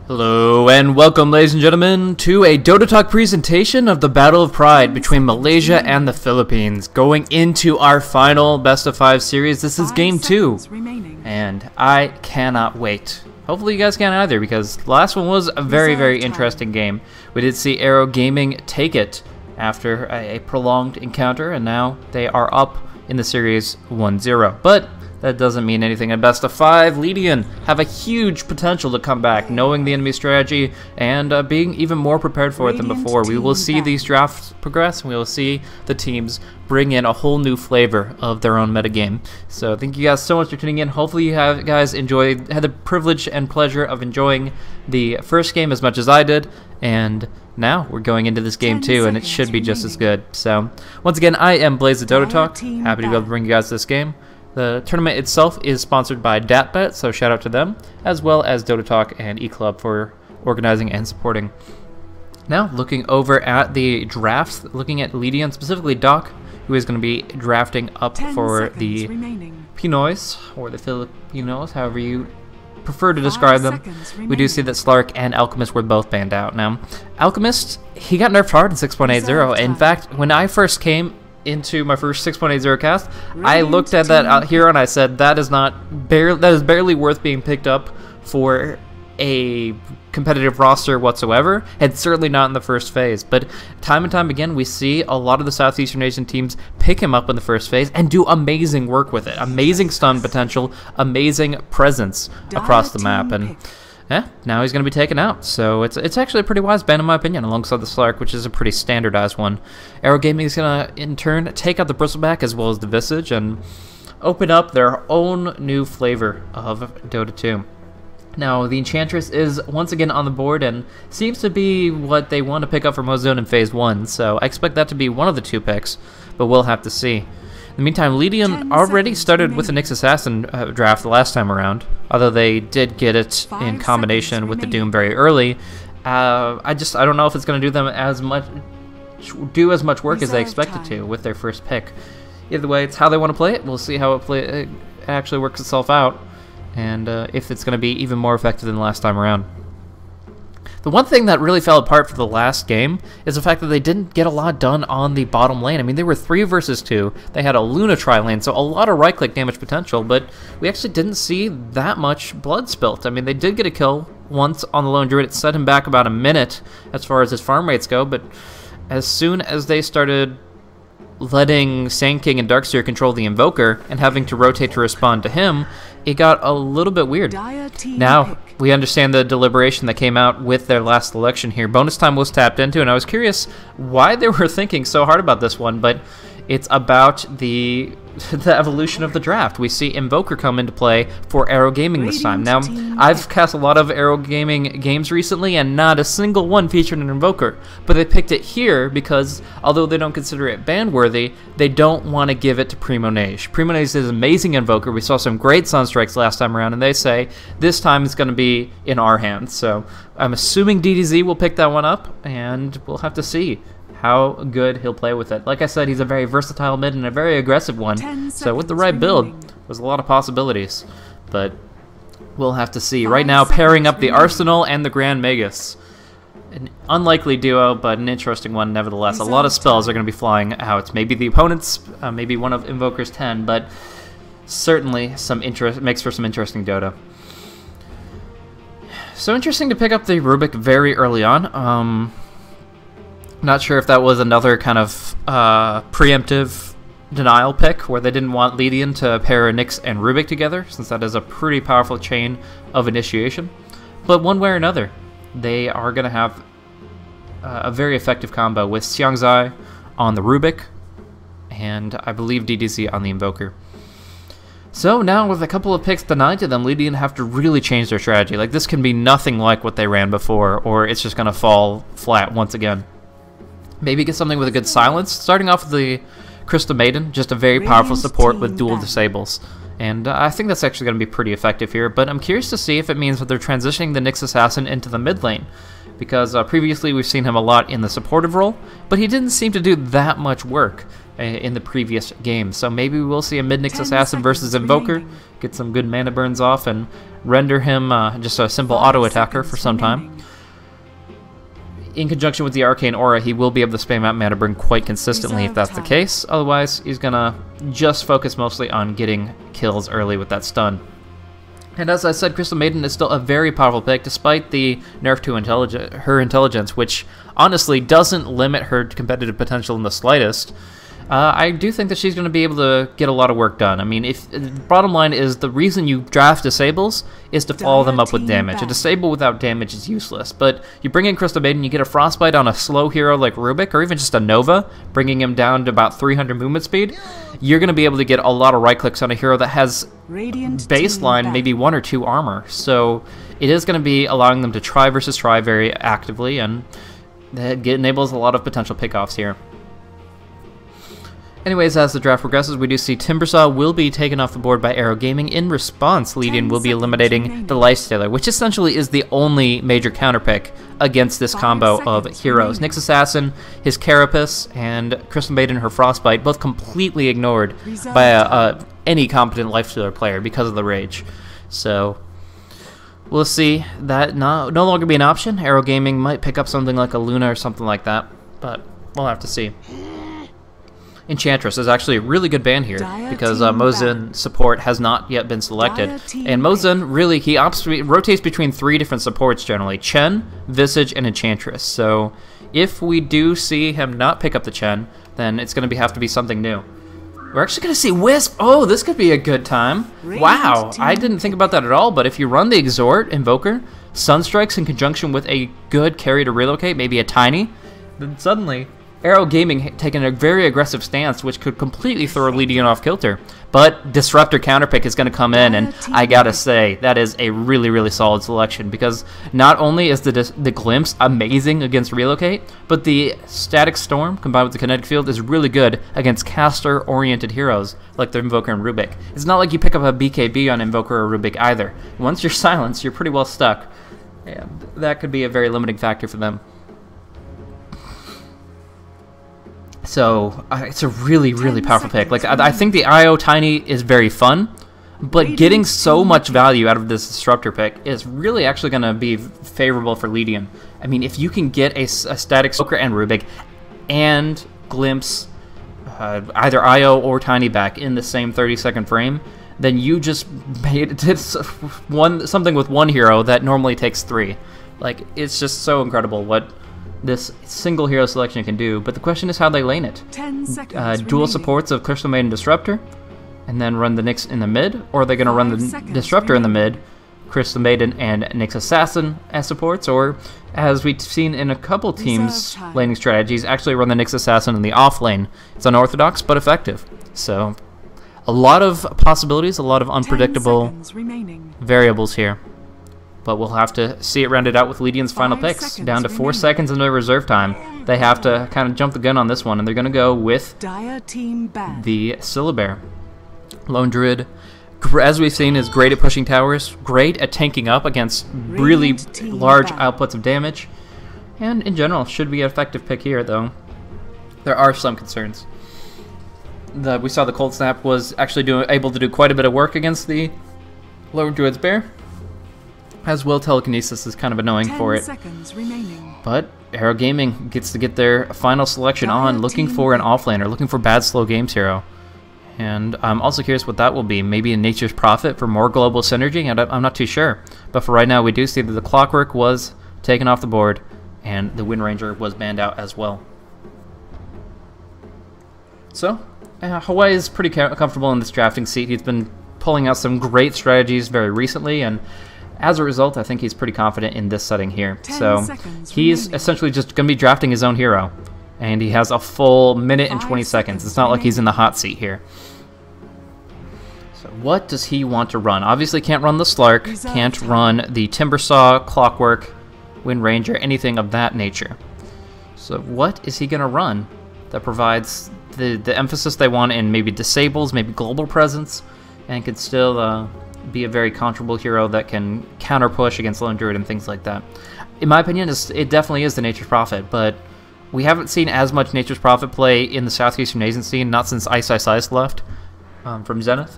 Hello and welcome, ladies and gentlemen, to a Dota Talk presentation of the Battle of Pride between Malaysia and the Philippines. Going into our final Best of 5 series, this is Game 2, and I cannot wait. Hopefully you guys can either, because the last one was a very interesting game. We did see Arrow Gaming take it after a prolonged encounter, and now they are up in the series 1-0. But that doesn't mean anything. At best of 5, Ledion have a huge potential to come back, knowing the enemy strategy and being even more prepared for it than before. We will see these drafts progress, and we will see the teams bring in a whole new flavor of their own metagame. So thank you guys so much for tuning in. Hopefully you had the privilege and pleasure of enjoying the first game as much as I did, and now we're going into this game 2, and it should be just as good. So once again, I am Blaze of Dota Talk. Happy to be able to bring you guys this game. The tournament itself is sponsored by DatBet, so shout out to them, as well as Dota Talk and eClub for organizing and supporting. Now, looking over at the drafts, looking at Ledion, specifically Doc, who is going to be drafting up for the Pinoys, or the Filipinos, however you prefer to describe them. We do see that Slark and Alchemist were both banned out. Now, Alchemist, he got nerfed hard in 6.80. In fact, when I first came into my first 6.80 cast, I looked at that out here and I said that is barely worth being picked up for a competitive roster whatsoever, and certainly not in the first phase. But time and time again, we see a lot of the Southeastern Asian teams pick him up in the first phase and do amazing work with it. Amazing stun potential, amazing presence across the map, and now he's going to be taken out. So it's actually a pretty wise ban in my opinion, alongside the Slark, which is a pretty standardized one. Arrow Gaming is going to, in turn, take out the Bristleback as well as the Visage and open up their own new flavor of Dota 2. Now, the Enchantress is once again on the board and seems to be what they want to pick up from Ozone in Phase 1, so I expect that to be one of the two picks, but we'll have to see. In the meantime, Ledion already started with the Nyx Assassin draft the last time around, although they did get it in combination with the Doom very early. I don't know if it's going to do as much work as they expected to with their first pick. Either way, it's how they want to play it. We'll see how it actually works itself out, and if it's going to be even more effective than the last time around. The one thing that really fell apart for the last game is the fact that they didn't get a lot done on the bottom lane. I mean, they were 3 versus 2. They had a Luna tri-lane, so a lot of right-click damage potential, but we actually didn't see that much blood spilt. I mean, they did get a kill once on the lone druid. It set him back about a minute as far as his farm rates go, but as soon as they started letting Sand King and Darkseer control the Invoker and having to rotate to respond to him, it got a little bit weird. Now, we understand the deliberation that came out with their last election here. Bonus time was tapped into, and I was curious why they were thinking so hard about this one, but it's about the evolution of the draft. We see Invoker come into play for Arrow Gaming this time. Now, I've cast a lot of Arrow Gaming games recently, and not a single one featured an Invoker, but they picked it here because, although they don't consider it ban-worthy, they don't want to give it to Primo Nage. Primo Nage is an amazing Invoker. We saw some great Sunstrikes last time around, and they say this time it's going to be in our hands. So I'm assuming DDZ will pick that one up, and we'll have to see how good he'll play with it. Like I said, he's a very versatile mid and a very aggressive one, so with the right build, there's a lot of possibilities, but we'll have to see. Right now, pairing up the Arsenal and the Grand Magus. An unlikely duo, but an interesting one nevertheless. A lot of spells are going to be flying out. Maybe the opponent's, maybe one of Invoker's 10, but certainly makes for some interesting Dota. So interesting to pick up the Rubik very early on. Not sure if that was another kind of preemptive denial pick where they didn't want Ledion to pair Nyx and Rubik together, since that is a pretty powerful chain of initiation. But one way or another, they are going to have a very effective combo with Xiangzai on the Rubik and I believe DDC on the Invoker. So now with a couple of picks denied to them, Ledion have to really change their strategy. Like, this can be nothing like what they ran before, or it's just going to fall flat once again. Maybe get something with a good silence. Starting off with the Crystal Maiden, just a very powerful support with dual disables. And I think that's actually going to be pretty effective here, but I'm curious to see if it means that they're transitioning the Nyx Assassin into the mid lane. Because previously we've seen him a lot in the supportive role, but he didn't seem to do that much work in the previous game. So maybe we'll see a mid Nyx Assassin versus Invoker, get some good mana burns off, and render him just a simple auto attacker for some time. In conjunction with the Arcane Aura, he will be able to spam out Mana Burn quite consistently if that's the case. Otherwise, he's gonna just focus mostly on getting kills early with that stun. And as I said, Crystal Maiden is still a very powerful pick, despite the nerf to her intelligence, which honestly doesn't limit her competitive potential in the slightest. I do think that she's going to be able to get a lot of work done. I mean, bottom line is the reason you draft disables is to follow them up with damage. A disable without damage is useless, but you bring in Crystal Maiden, you get a Frostbite on a slow hero like Rubik, or even just a Nova, bringing him down to about 300 movement speed, you're going to be able to get a lot of right clicks on a hero that has baseline maybe 1 or 2 armor. So it is going to be allowing them to try versus try very actively, and that enables a lot of potential pickoffs here. Anyways, as the draft progresses, we do see Timbersaw will be taken off the board by Arrow Gaming. In response, Ledion will be eliminating the Lifestealer, which essentially is the only major counterpick against this combo of heroes. Nyx Assassin, his Carapace, and Crystal Maiden, her Frostbite, both completely ignored by any competent Lifestealer player because of the Rage. So we'll see that no longer be an option. Arrow Gaming might pick up something like a Luna or something like that, but we'll have to see. Enchantress is actually a really good ban here because Mozen support has not yet been selected. And Mozen, really, he rotates between 3 different supports generally: Chen, Visage, and Enchantress. So if we do see him not pick up the Chen, then it's going to have to be something new. We're actually going to see Wisp. Oh, this could be a good time. Wow, I didn't think about that at all, but if you run the Exhort Invoker, Sunstrikes in conjunction with a good carry to relocate, maybe a Tiny, then suddenly Arrow Gaming taking a very aggressive stance, which could completely throw Ledion off kilter. But Disruptor counterpick is going to come in, and I gotta say, that is a really, really solid selection, because not only is the Glimpse amazing against relocate, but the Static Storm combined with the Kinetic Field is really good against caster-oriented heroes like the Invoker and Rubik. It's not like you pick up a BKB on Invoker or Rubik either. Once you're silenced, you're pretty well stuck, and that could be a very limiting factor for them. So it's a really, really powerful pick. Like, I think the IO Tiny is very fun, but getting so much value out of this Disruptor pick is really actually going to be favorable for Ledion. I mean, if you can get a Static Soaker and Rubik and Glimpse either IO or Tiny back in the same 30-second frame, then you just made something with 1 hero that normally takes 3. Like, it's just so incredible what this single hero selection can do, but the question is how they lane it. 10 seconds dual supports of Crystal Maiden Disruptor, and then run the Nyx in the mid, or are they going to run the Disruptor in the mid, Crystal Maiden and Nyx Assassin as supports, or as we've seen in a couple teams' laning strategies, actually run the Nyx Assassin in the off lane. It's unorthodox, but effective. So, a lot of possibilities, a lot of unpredictable variables here. But we'll have to see it rounded out with Ledion's final picks. Down to 4 seconds into reserve time. They have to kind of jump the gun on this one, and they're going to go with the Syllabear. Lone Druid, as we've seen, is great at pushing towers, great at tanking up against really large outputs of damage, and in general should be an effective pick here, though there are some concerns. We saw the Cold Snap was actually able to do quite a bit of work against the Lone Druid's Bear. As well, Telekinesis is kind of annoying for it. But Arrow Gaming gets to get their final selection on, looking for an offlaner, looking for bad slow games hero. And I'm also curious what that will be. Maybe a Nature's Prophet for more global synergy? I'm not too sure. But for right now, we do see that the Clockwork was taken off the board, and the Wind Ranger was banned out as well. So, Hawaii is pretty comfortable in this drafting seat. He's been pulling out some great strategies very recently, and as a result, I think he's pretty confident in this setting here. So he's essentially just going to be drafting his own hero, and he has a full minute and 20 seconds. It's not like he's in the hot seat here. So what does he want to run? Obviously can't run the Slark, can't run the Timbersaw, Clockwork, Wind Ranger, anything of that nature. So what is he going to run that provides the emphasis they want in maybe disables, maybe global presence, and can still be a very controllable hero that can counter push against Lone Druid and things like that. In my opinion, it definitely is the Nature's Prophet, but we haven't seen as much Nature's Prophet play in the Southeastern Asian scene, not since Ice Ice Ice left from Zenith.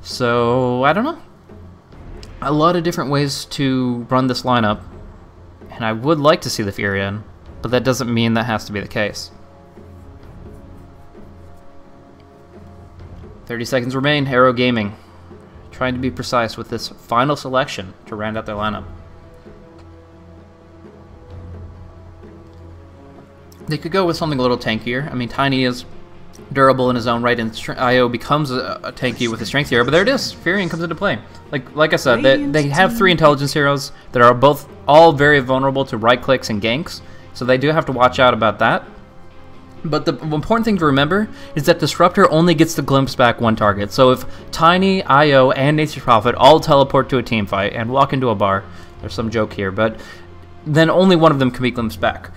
So, I don't know. a lot of different ways to run this lineup, and I would like to see the Fury in, but that doesn't mean that has to be the case. 30 seconds remain. Arrow Gaming trying to be precise with this final selection to round out their lineup. They could go with something a little tankier. I mean, Tiny is durable in his own right, and IO becomes a tanky with a strength hero, but there it is. Furion comes into play. Like I said, they have 3 intelligence heroes that are all very vulnerable to right clicks and ganks, so they do have to watch out about that. But the important thing to remember is that Disruptor only gets to glimpse back 1 target. So if Tiny, IO, and Nature's Prophet all teleport to a team fight and walk into a bar, there's some joke here, but then only one of them can be glimpsed back.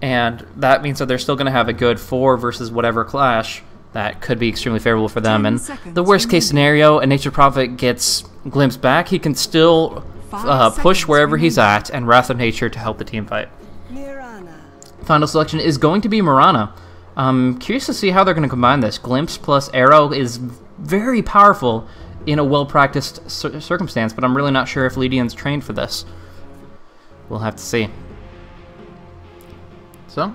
And that means that they're still going to have a good 4 versus whatever clash that could be extremely favorable for them. And the worst case scenario, a Nature's Prophet gets glimpsed back, he can still push wherever he's at and Wrath of Nature to help the team fight. Final selection is going to be Mirana. Curious to see how they're going to combine this. Glimpse plus Arrow is very powerful in a well-practiced circumstance, but I'm really not sure if Ledion's trained for this. We'll have to see. So,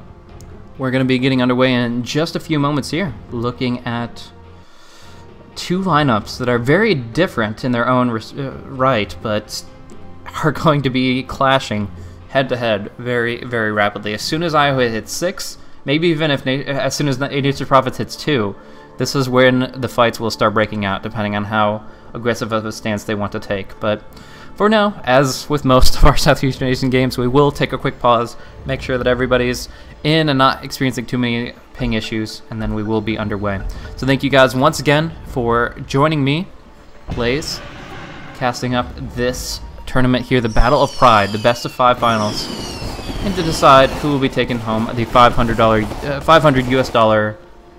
we're going to be getting underway in just a few moments here, looking at 2 lineups that are very different in their own right, but are going to be clashing head-to-head very, very rapidly. As soon as IO hits 6, maybe even as soon as Nature's Prophet hits 2, this is when the fights will start breaking out, depending on how aggressive of a stance they want to take. But for now, as with most of our Southeastern Asian games, we will take a quick pause, make sure that everybody's in and not experiencing too many ping issues, and then we will be underway. So thank you guys once again for joining me, Blaze, casting up this tournament here, the Battle of Pride, the best of 5 finals, and to decide who will be taking home the $500 US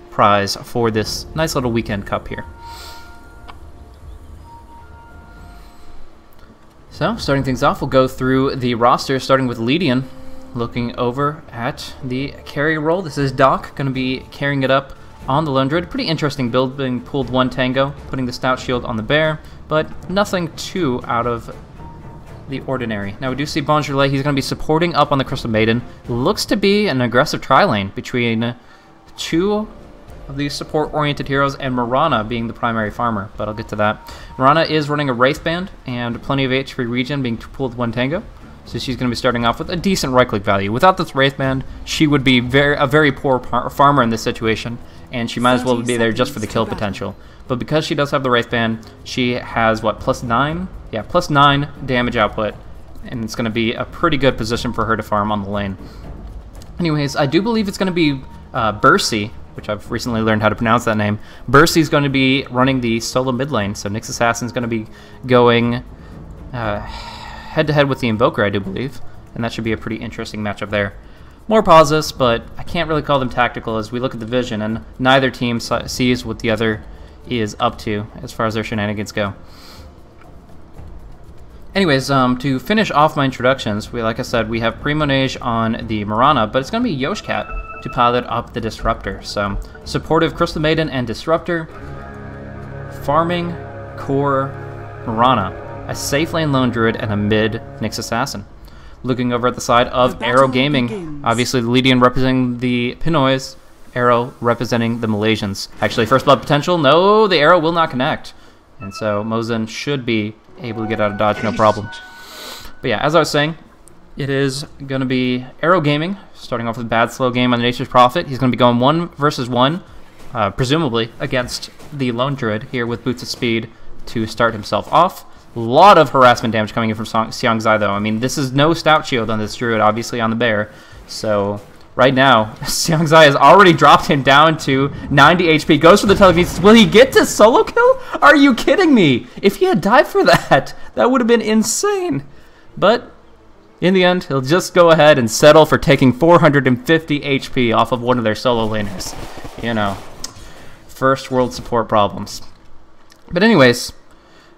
prize for this nice little weekend cup here. So, starting things off, we'll go through the roster, starting with Ledion, looking over at the carry role. This is Doc, going to be carrying it up on the Lone Druid. Pretty interesting build, being pulled 1 Tango, putting the Stout Shield on the Bear, but nothing too out of the ordinary. Now we do see Bonjourlet, he's going to be supporting up on the Crystal Maiden. Looks to be an aggressive tri-lane between 2 of these support-oriented heroes and Mirana being the primary farmer, but I'll get to that. Mirana is running a Wraith Band and plenty of HP regen, being pulled 1 Tango, so she's going to be starting off with a decent right-click value. Without this Wraith Band, she would be a very poor farmer in this situation, and she might as well be there just for the kill potential. But because she does have the Wraith Band, she has, what, +9? Yeah, +9 damage output, and it's going to be a pretty good position for her to farm on the lane. Anyways, I do believe it's going to be Bercy, which I've recently learned how to pronounce that name. Bercy's going to be running the solo mid lane, so Nyx Assassin's going to be going head-to-head with the Invoker, I do believe, and that should be a pretty interesting matchup there. More pauses, but I can't really call them tactical as we look at the vision, and neither team sees what the other is up to as far as their shenanigans go. Anyways, to finish off my introductions, like I said, we have Primonage on the Mirana, but it's going to be Yoshcat to pilot up the Disruptor. So, supportive Crystal Maiden and Disruptor, farming core Mirana, a safe lane Lone Druid, and a mid Nyx Assassin. Looking over at the side of Arrow Gaming, obviously the Ledion representing the Pinoys, Arrow representing the Malaysians. Actually, first blood potential, no, the arrow will not connect. And so Mozen should be able to get out of dodge, no problem. But yeah, as I was saying, it is going to be Arrow Gaming, starting off with a bad slow game on the Nature's Prophet. He's going to be going 1 versus 1, presumably, against the Lone Druid here with Boots of Speed to start himself off. A lot of harassment damage coming in from Xiang Zai, though. I mean, this is no Stout Shield on this Druid, obviously on the Bear. So, right now, Xiang Zai has already dropped him down to 90 HP. Goes for the telekinesis. Will he get to solo kill? Are you kidding me? If he had died for that, that would have been insane. But in the end, he'll just go ahead and settle for taking 450 HP off of one of their solo laners. You know, first world support problems. But anyways,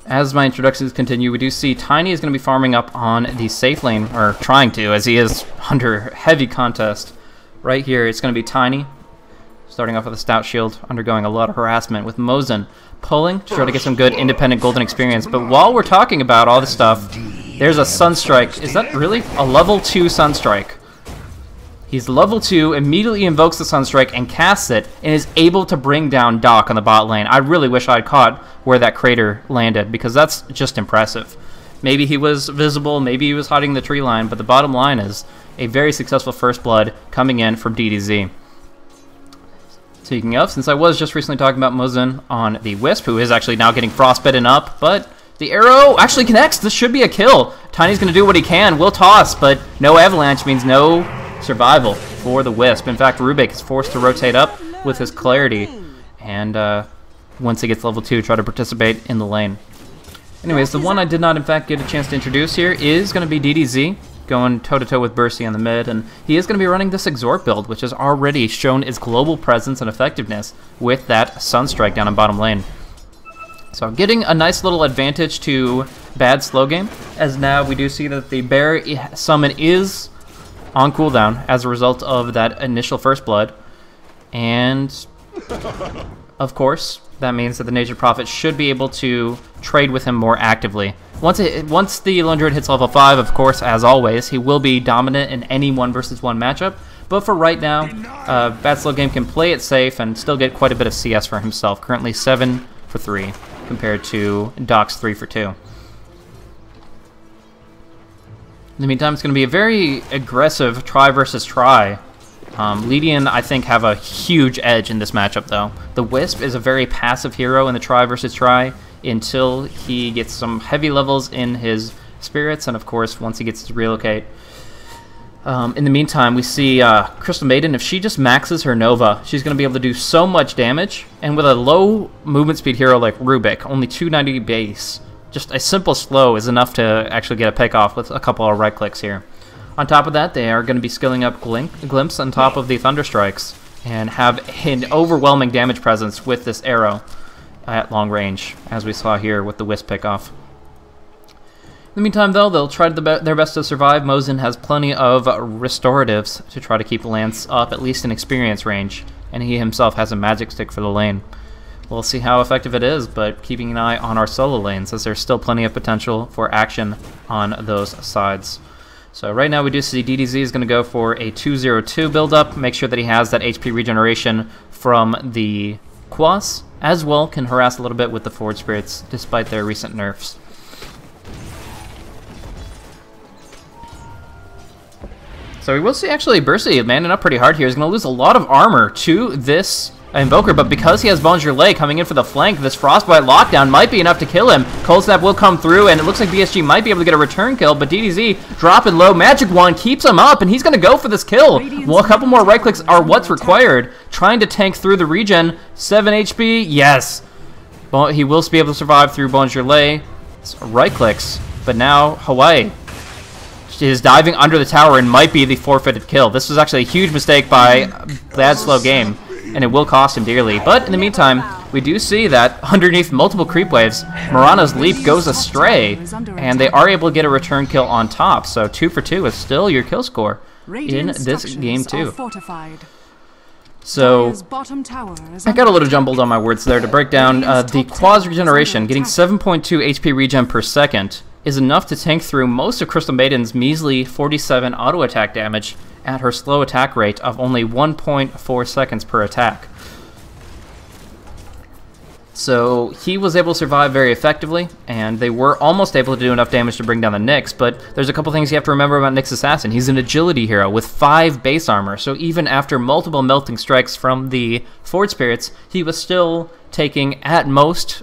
as my introductions continue, we do see Tiny is going to be farming up on the safe lane, or trying to, as he is under heavy contest. Right here, it's going to be Tiny Starting off with a stout shield, undergoing a lot of harassment with Mosin pulling to try to get some good independent golden experience. But while we're talking about all this stuff, there's a Sunstrike. Is that really a level 2 Sunstrike? He's level 2, immediately invokes the Sunstrike and casts it, and is able to bring down Doc on the bot lane. I really wish I'd caught where that crater landed, because that's just impressive. Maybe he was visible, maybe he was hiding the tree line, but the bottom line is a very successful first blood coming in from DDZ. Speaking of, since I was just recently talking about Mosin on the Wisp, who is actually now getting frostbitten up, but the arrow actually connects. This should be a kill. Tiny's going to do what he can. Will toss, but no avalanche means no survival for the Wisp. In fact, Rubik is forced to rotate up with his clarity, and once he gets level 2, try to participate in the lane. Anyways, the one I did not, in fact, get a chance to introduce here is going to be DDZ, going toe-to-toe with Bursey on the mid, and he is going to be running this Exhort build, which has already shown its global presence and effectiveness with that Sunstrike down in bottom lane. So getting a nice little advantage to bad slow game, as now we do see that the Bear summon is on cooldown as a result of that initial first blood, and of course that means that the Nature Prophet should be able to trade with him more actively. Once the Lone Druid hits level 5, of course, as always, he will be dominant in any 1 versus 1 matchup, but for right now, Bad Slow Game can play it safe and still get quite a bit of CS for himself, currently 7 for 3 compared to Doc's 3 for 2. In the meantime, it's going to be a very aggressive try versus try. Ledion, I think, have a huge edge in this matchup, though. The Wisp is a very passive hero in the try versus try until he gets some heavy levels in his spirits, and of course, once he gets to relocate. In the meantime, we see Crystal Maiden. If she just maxes her Nova, she's going to be able to do so much damage, and with a low movement speed hero like Rubik, only 290 base, just a simple slow is enough to actually get a pick off with a couple of right clicks here. On top of that, they are going to be skilling up Glimpse on top of the Thunderstrikes and have an overwhelming damage presence with this arrow at long range, as we saw here with the Wisp pickoff. In the meantime, though, they'll try their best to survive. Mosin has plenty of restoratives to try to keep Lance up, at least in experience range, and he himself has a magic stick for the lane. We'll see how effective it is, but keeping an eye on our solo lanes, as there's still plenty of potential for action on those sides. So right now we do see DDZ is going to go for a 2-0-2 build-up, make sure that he has that HP regeneration from the Quas, as well can harass a little bit with the Forward Spirits, despite their recent nerfs. So we will see actually Bursey landing up pretty hard here. He's going to lose a lot of armor to this Invoker, but because he has Bones Relay coming in for the flank, this Frostbite lockdown might be enough to kill him. Cold Snap will come through, and it looks like BSG might be able to get a return kill, but DDZ dropping low. Magic Wand keeps him up, and he's going to go for this kill. Well, a couple more right clicks are what's required. Trying to tank through the regen. 7 HP, yes. Well, he will be able to survive through Bones Relay. Right clicks, but now Hawaii is diving under the tower and might be the forfeited kill. This was actually a huge mistake by Bad Slow Game, and it will cost him dearly. But in the meantime, we do see that underneath multiple creep waves, Mirana's Leap goes astray, and they are able to get a return kill on top. So 2 for 2 is still your kill score in this game too. So I got a little jumbled on my words there to break down the Quas regeneration. Getting 7.2 HP regen per second is enough to tank through most of Crystal Maiden's measly 47 auto attack damage at her slow attack rate of only 1.4 seconds per attack. So he was able to survive very effectively, and they were almost able to do enough damage to bring down the Nyx, but there's a couple things you have to remember about Nyx Assassin. He's an agility hero with 5 base armor, so even after multiple melting strikes from the Forward Spirits, he was still taking, at most,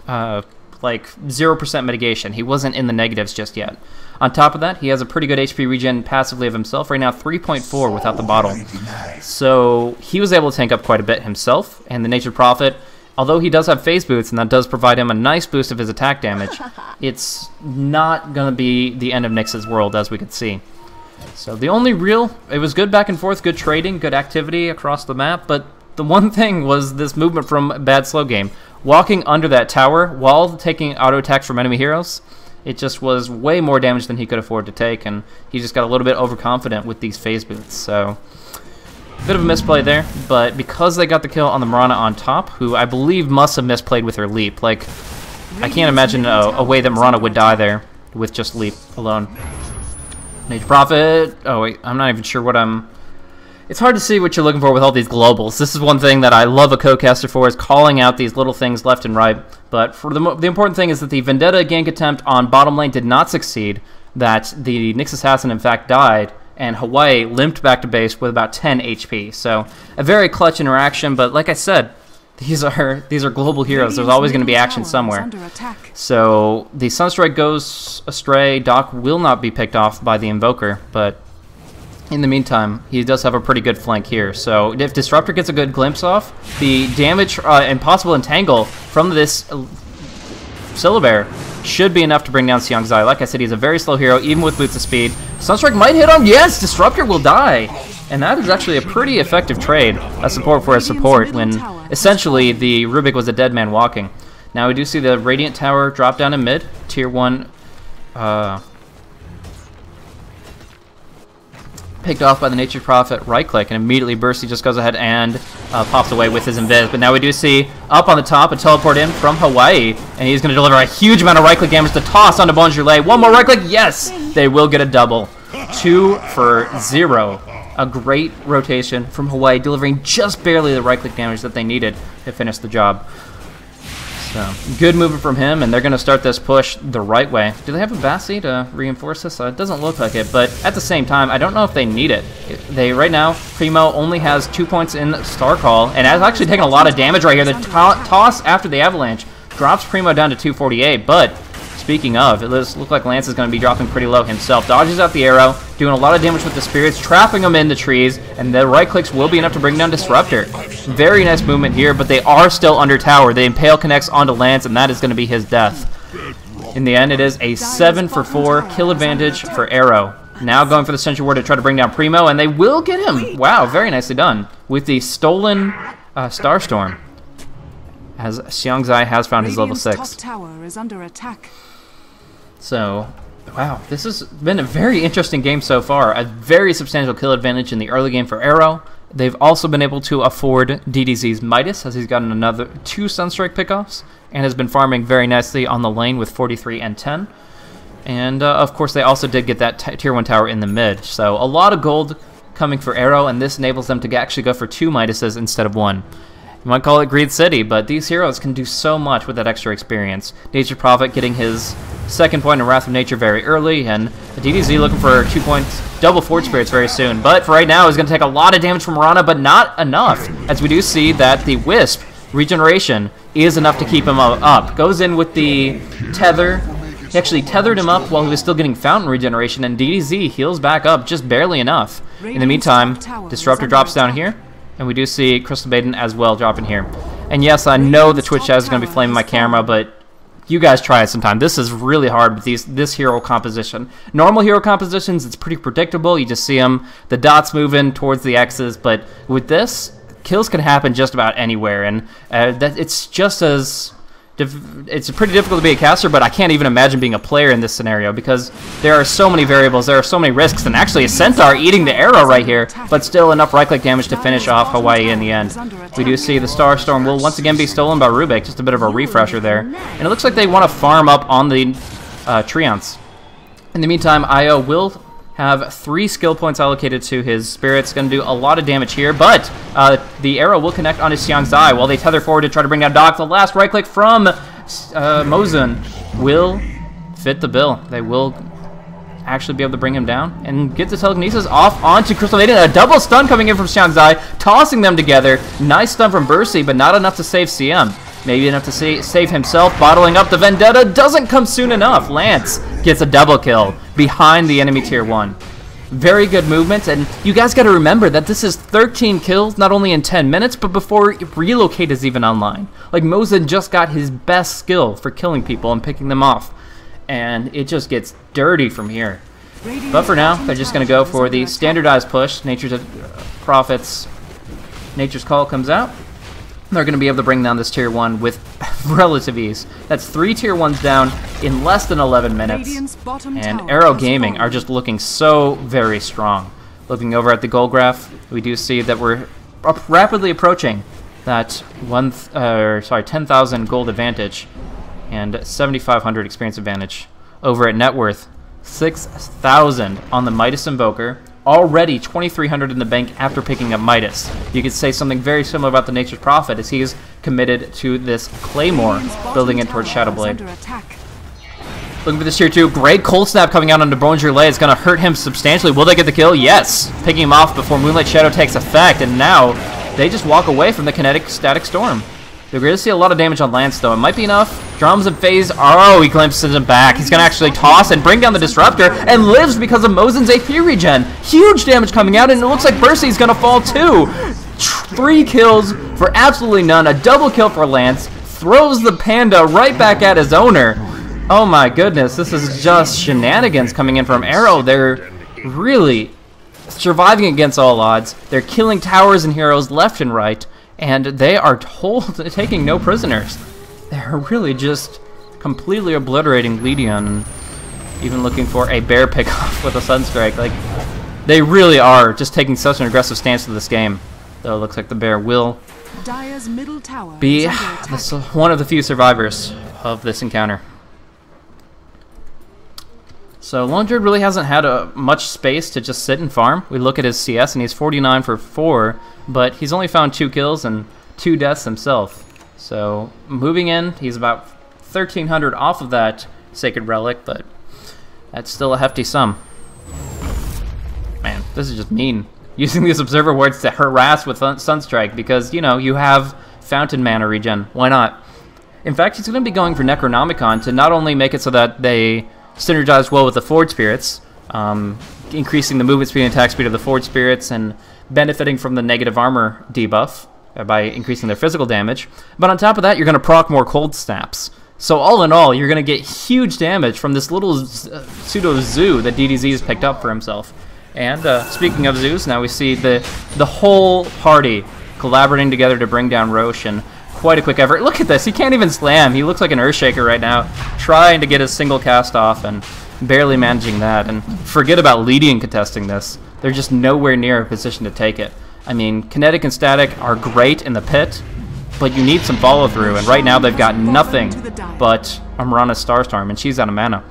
like 0% mitigation. He wasn't in the negatives just yet. On top of that, he has a pretty good HP regen passively of himself. Right now, 3.4 without the bottle. So he was able to tank up quite a bit himself, and the Natured Prophet, although he does have phase boots, and that does provide him a nice boost of his attack damage, it's not going to be the end of Nyx's world, as we could see. So the only real, it was good back and forth, good trading, good activity across the map, but the one thing was this movement from Bad Slow Game. Walking under that tower while taking auto attacks from enemy heroes, it just was way more damage than he could afford to take, and he just got a little bit overconfident with these phase boots. So Bit of a misplay there, but because they got the kill on the Mirana on top, who I believe must have misplayed with her leap. Like, I can't imagine a way that Mirana would die there with just leap alone. Nature Prophet. Oh wait, I'm not even sure what I'm... It's hard to see what you're looking for with all these globals. This is one thing that I love a co-caster for, is calling out these little things left and right. But for the important thing is that the Vendetta gank attempt on bottom lane did not succeed, that the Nyx Assassin in fact died, and Hawaii limped back to base with about 10 HP. So a very clutch interaction, but like I said, these are global heroes. There's always going to be action somewhere. So the Sunstrike goes astray. Doc will not be picked off by the Invoker, but in the meantime, he does have a pretty good flank here. So if Disruptor gets a good glimpse off, the damage and possible entangle from this Syllabear should be enough to bring down Xiang Zai. Like I said, he's a very slow hero, even with boots of speed. Sunstrike might hit him. Yes, Disruptor will die. And that is actually a pretty effective trade, a support for a support, when essentially the Rubik was a dead man walking. Now we do see the Radiant Tower drop down in mid. Tier 1 picked off by the Nature Prophet, right click, and immediately Bursty just goes ahead and pops away with his invis. But now we do see up on the top a teleport in from Hawaii, and he's going to deliver a huge amount of right click damage to toss onto Bonjourlet. One more right click, yes! They will get a double. 2 for 0. A great rotation from Hawaii, delivering just barely the right click damage that they needed to finish the job. So, good movement from him, and they're going to start this push the right way. Do they have a Bassi to reinforce this? It doesn't look like it, but at the same time, I don't know if they need it. Right now, Primo only has 2 points in Star Call, and has actually taken a lot of damage right here. The toss after the Avalanche drops Primo down to 248, but speaking of, it does look like Lance is going to be dropping pretty low himself. Dodges out the arrow, doing a lot of damage with the spirits, trapping them in the trees, and the right clicks will be enough to bring down Disruptor. Very nice movement here, but they are still under tower. The Impale connects onto Lance, and that is going to be his death. In the end, it is a 7 for 4 kill advantage for Arrow. Now going for the Sentry Ward to try to bring down Primo, and they will get him. Wow, very nicely done. With the stolen Starstorm, as Xiang Zai has found his level 6. Top tower is under attack. So, wow, this has been a very interesting game so far. A very substantial kill advantage in the early game for Arrow. They've also been able to afford DDZ's Midas, as he's gotten another 2 Sunstrike pickoffs, and has been farming very nicely on the lane with 43 and 10. And, of course, they also did get that Tier 1 tower in the mid. So, a lot of gold coming for Arrow, and this enables them to actually go for 2 Midases instead of 1. You might call it Greed City, but these heroes can do so much with that extra experience. Nature Prophet getting his 2nd point in Wrath of Nature very early, and the DDZ looking for 2 points, double Fort Spirits very soon. But for right now, he's going to take a lot of damage from Mirana, but not enough, as we do see that the Wisp regeneration is enough to keep him up. Goes in with the tether. He actually tethered him up while he was still getting fountain regeneration, and DDZ heals back up just barely enough. In the meantime, Disruptor drops down here. And we do see Crystal Maiden as well dropping here. And yes, I know the Twitch chat is going to be flaming my camera, but you guys try it sometime. This is really hard with this hero composition. Normal hero compositions, it's pretty predictable. You just see them, the dots moving towards the X's. But with this, kills can happen just about anywhere. And it's just as... It's pretty difficult to be a caster, but I can't even imagine being a player in this scenario because there are so many variables, there are so many risks, and actually a Centaur eating the arrow right here, but still enough right-click damage to finish off Hawaii in the end. We do see the Starstorm will once again be stolen by Rubik, just a bit of a refresher there. And it looks like they want to farm up on the Treants. In the meantime, Io will have 3 skill points allocated to his spirits. Going to do a lot of damage here, but the arrow will connect on his Xiang Zai while they tether forward to try to bring down Doc. The last right click from Mozen will fit the bill. They will actually be able to bring him down and get the telekinesis off onto Crystal Maiden. A double stun coming in from Xiang Zai, tossing them together. Nice stun from Bursty, but not enough to save CM. Maybe enough to save himself. Bottling up the Vendetta doesn't come soon enough. Lance gets a double kill behind the enemy Tier 1. Very good movement, and you guys got to remember that this is 13 kills, not only in 10 minutes, but before Relocate is even online. Like, Mozen just got his best skill for killing people and picking them off, and it just gets dirty from here. But for now, they're just going to go for the standardized push. Nature's Call comes out. They're going to be able to bring down this Tier 1 with relative ease. That's 3 Tier 1s down in less than 11 minutes. And Arrow Gaming are just looking so very strong. Looking over at the goal graph, we do see that we're rapidly approaching that 10,000 gold advantage and 7,500 experience advantage. Over at net worth, 6,000 on the Midas Invoker. Already 2,300 in the bank after picking up Midas. You could say something very similar about the Nature's Prophet as he is committed to this Claymore, building it towards Shadowblade. Looking for this tier 2. Great cold snap coming out onto Bonjourlet. It's going to hurt him substantially. Will they get the kill? Yes. Picking him off before Moonlight Shadow takes effect, and now they just walk away from the kinetic static storm. They're going to see a lot of damage on Lance, though. It might be enough. Drums and Phase. Oh, he glimpses him back. He's going to actually toss and bring down the Disruptor and lives because of Mozin's AP regen. Huge damage coming out, and it looks like Bercy's going to fall, too. 3 kills for absolutely none. A double kill for Lance. Throws the Panda right back at his owner. Oh, my goodness. This is just shenanigans coming in from Arrow. They're really surviving against all odds. They're killing towers and heroes left and right. And they are taking no prisoners. They're really just completely obliterating Ledion, and even looking for a bear pickoff with a Sunstrike. Like, they really are just taking such an aggressive stance to this game. Though it looks like the bear will be one of the few survivors of this encounter. So Lone Druid really hasn't had much space to just sit and farm. We look at his CS and he's 49 for 4, but he's only found 2 kills and 2 deaths himself. So moving in, he's about 1,300 off of that Sacred Relic, but that's still a hefty sum. Man, this is just mean. Using these Observer Wards to harass with Sunstrike because, you know, you have Fountain Mana regen. Why not? In fact, he's going to be going for Necronomicon to not only make it so that they synergize well with the Forge Spirits, increasing the movement speed and attack speed of the Forge Spirits and benefiting from the negative armor debuff by increasing their physical damage. But on top of that, you're going to proc more cold snaps. So all in all, you're going to get huge damage from this little pseudo zoo that DDZ has picked up for himself. And speaking of zoos, now we see the whole party collaborating together to bring down Roche, and quite a quick effort. Look at this, he can't even slam. He looks like an Earthshaker right now, trying to get his single cast off and barely managing that. And forget about Ledion contesting this. They're just nowhere near a position to take it. I mean, Kinetic and Static are great in the pit, but you need some follow-through, and right now they've got nothing but Amrana's Starstorm, and she's out of mana.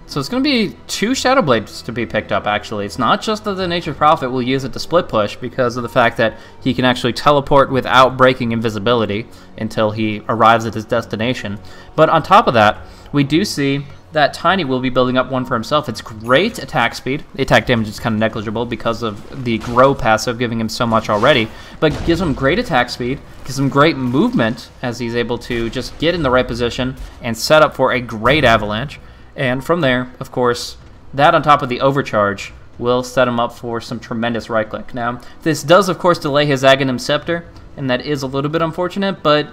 So it's going to be 2 Shadow Blades to be picked up, actually. It's not just that the Nature's Prophet will use it to split push because of the fact that he can actually teleport without breaking invisibility until he arrives at his destination. But on top of that, we do see that Tiny will be building up one for himself. It's great attack speed. The attack damage is kind of negligible because of the Grow passive giving him so much already, but gives him great attack speed, gives him great movement as he's able to just get in the right position and set up for a great avalanche. And from there, of course, that on top of the overcharge will set him up for some tremendous right-click. Now, this does, of course, delay his Aghanim Scepter, and that is a little bit unfortunate, but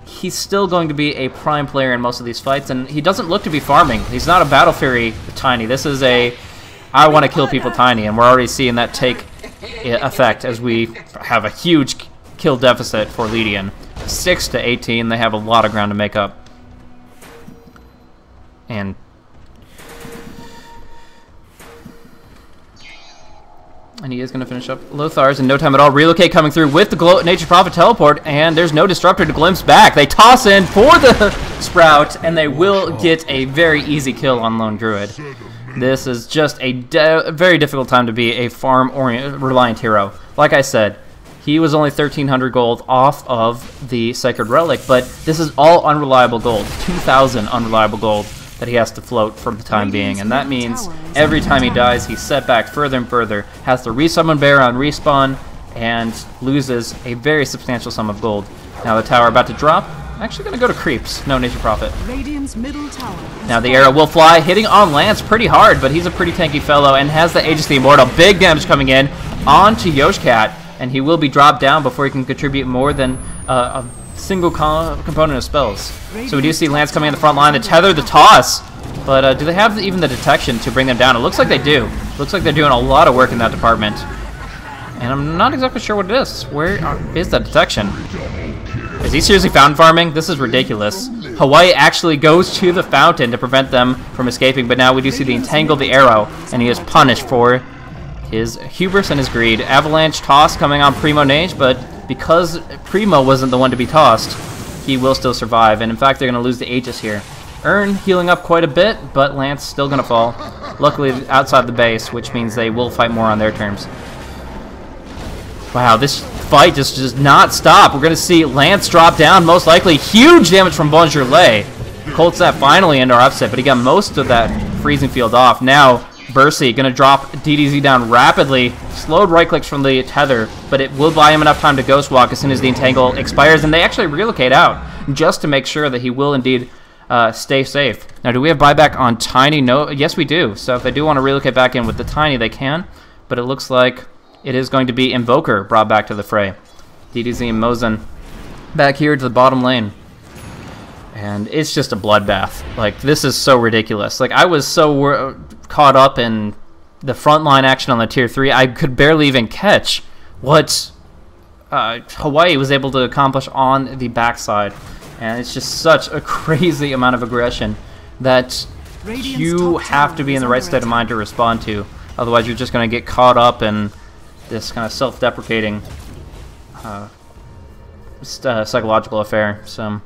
he's still going to be a prime player in most of these fights, and he doesn't look to be farming. He's not a Battle Fury Tiny. This is a I want to kill people Tiny, and we're already seeing that take effect as we have a huge kill deficit for Ledion. 6 to 18, they have a lot of ground to make up. And he is going to finish up Lothar's in no time at all. Relocate coming through with the Nature's Prophet teleport, and there's no Disruptor to glimpse back. They toss in for the Sprout, and they will get a very easy kill on Lone Druid. This is just a very difficult time to be a farm-reliant hero. Like I said, he was only 1,300 gold off of the Sacred Relic, but this is all unreliable gold. 2,000 unreliable gold that he has to float for the time being, and that means every time he dies, he's set back further and further, has to resummon Bear on respawn, and loses a very substantial sum of gold. Now the tower about to drop. I'm actually going to go to creeps. No Nature's Prophet. Now the arrow will fly, hitting on Lance pretty hard, but he's a pretty tanky fellow and has the Aegis of the Immortal. Big damage coming in onto Yoshcat, and he will be dropped down before he can contribute more than a single component of spells. So we do see Lance coming in the front line, the tether, the toss. But do they have even the detection to bring them down? It looks like they do. Looks like they're doing a lot of work in that department. And I'm not exactly sure what it is. Where is that detection? Is he seriously fountain farming? This is ridiculous. Hawaii actually goes to the fountain to prevent them from escaping, but now we do see the entangle the arrow, and he is punished for his hubris and his greed. Avalanche toss coming on Primo Nage, but because Primo wasn't the one to be tossed, he will still survive, and in fact they're going to lose the Aegis here. Ern healing up quite a bit, but Lance still going to fall. Luckily outside the base, which means they will fight more on their terms. Wow, this fight just does not stop. We're going to see Lance drop down, most likely. Huge damage from Bonjourlet. Colts that finally into our upset, but he got most of that freezing field off. Now, Bercy going to drop DDZ down rapidly. Slowed right clicks from the tether, but it will buy him enough time to ghost walk as soon as the entangle expires, and they actually relocate out just to make sure that he will indeed stay safe. Now, do we have buyback on Tiny? No. Yes, we do. So if they do want to relocate back in with the Tiny, they can, but it looks like it is going to be Invoker brought back to the fray. DDZ and Mozen back here to the bottom lane. And it's just a bloodbath. Like, this is so ridiculous. Like, I was so caught up in the frontline action on the tier 3, I could barely even catch what Hawaii was able to accomplish on the backside. And it's just such a crazy amount of aggression that you have to be in the right state of mind to respond to. Otherwise, you're just going to get caught up in this kind of self-deprecating psychological affair. So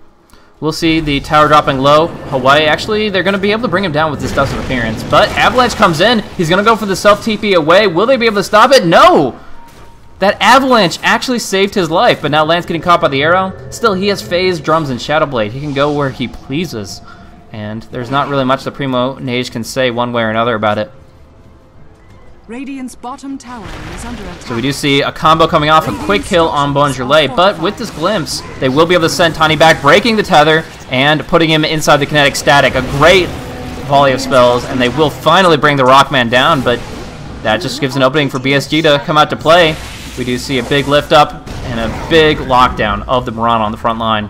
we'll see the tower dropping low. Hawaii, actually, they're going to be able to bring him down with this Dust of Appearance. But Avalanche comes in. He's going to go for the self-TP away. Will they be able to stop it? No! That Avalanche actually saved his life, but now Lance getting caught by the arrow. Still, he has Phase, Drums, and Shadowblade. He can go where he pleases. And there's not really much the Primo Nage can say one way or another about it. Radiant's bottom tower is under attack. So we do see a combo coming off, a quick kill on Bonjourlet, but with this glimpse, they will be able to send Tiny back, breaking the tether and putting him inside the kinetic static. A great volley of spells, and they will finally bring the Rockman down, but that just gives an opening for BSG to come out to play. We do see a big lift up and a big lockdown of the Mirana on the front line.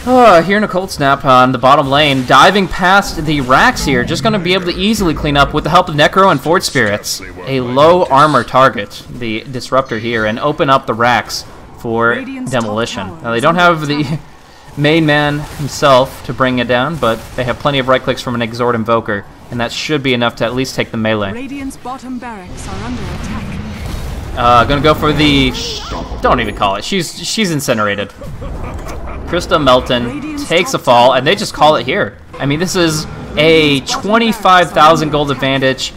Here in a cold snap on the bottom lane, diving past the racks here, just going to be able to easily clean up with the help of Necro and Fort Spirits. A low armor target, the Disruptor here, and open up the racks for demolition. Now they don't have the main man himself to bring it down, but they have plenty of right clicks from an Exhort Invoker, and that should be enough to at least take the melee. Radiant's bottom barracks are under attack. Gonna go for the... Don't even call it. She's incinerated. Krista Melton takes a fall, and they just call it here. I mean, this is a 25,000 gold advantage,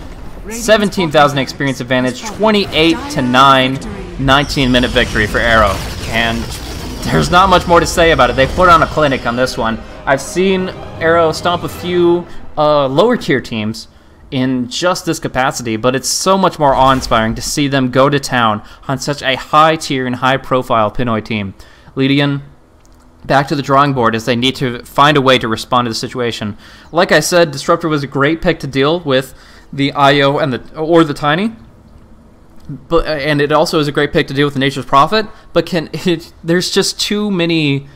17,000 experience advantage, 28-9, 19-minute victory for Arrow. And there's not much more to say about it. They put on a clinic on this one. I've seen Arrow stomp a few lower tier teams in just this capacity, but it's so much more awe-inspiring to see them go to town on such a high tier and high profile Pinoy team. Ledion back to the drawing board as they need to find a way to respond to the situation. Like I said, Disruptor was a great pick to deal with the IO and the Tiny, and it also is a great pick to deal with the Nature's Prophet. But there's just too many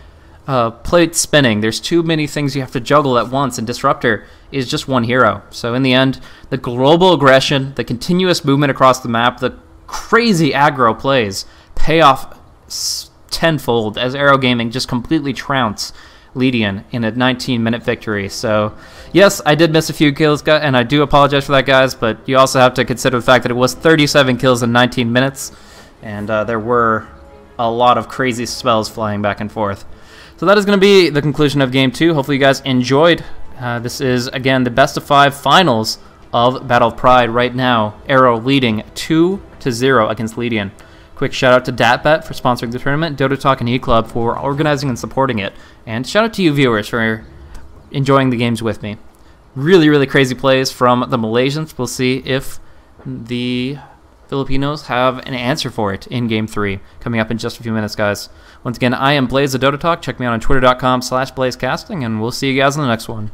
plates spinning. There's too many things you have to juggle at once, and Disruptor is just one hero. So in the end, the global aggression, the continuous movement across the map, the crazy aggro plays pay off tenfold as Arrow Gaming just completely trounce Ledion in a 19-minute victory. So yes, I did miss a few kills, and I do apologize for that, guys, but you also have to consider the fact that it was 37 kills in 19 minutes, and there were a lot of crazy spells flying back and forth. So that is going to be the conclusion of Game 2. Hopefully you guys enjoyed. This is, again, the best of 5 finals of Battle of Pride right now. Arrow leading 2-0 against Ledion. Quick shout out to DatBet for sponsoring the tournament, Dota Talk and E-Club for organizing and supporting it, and shout out to you viewers for enjoying the games with me. Really, really crazy plays from the Malaysians. We'll see if the Filipinos have an answer for it in Game 3, coming up in just a few minutes, guys. Once again, I am Blaze of Dota Talk. Check me out on twitter.com/blazecasting, and we'll see you guys in the next one.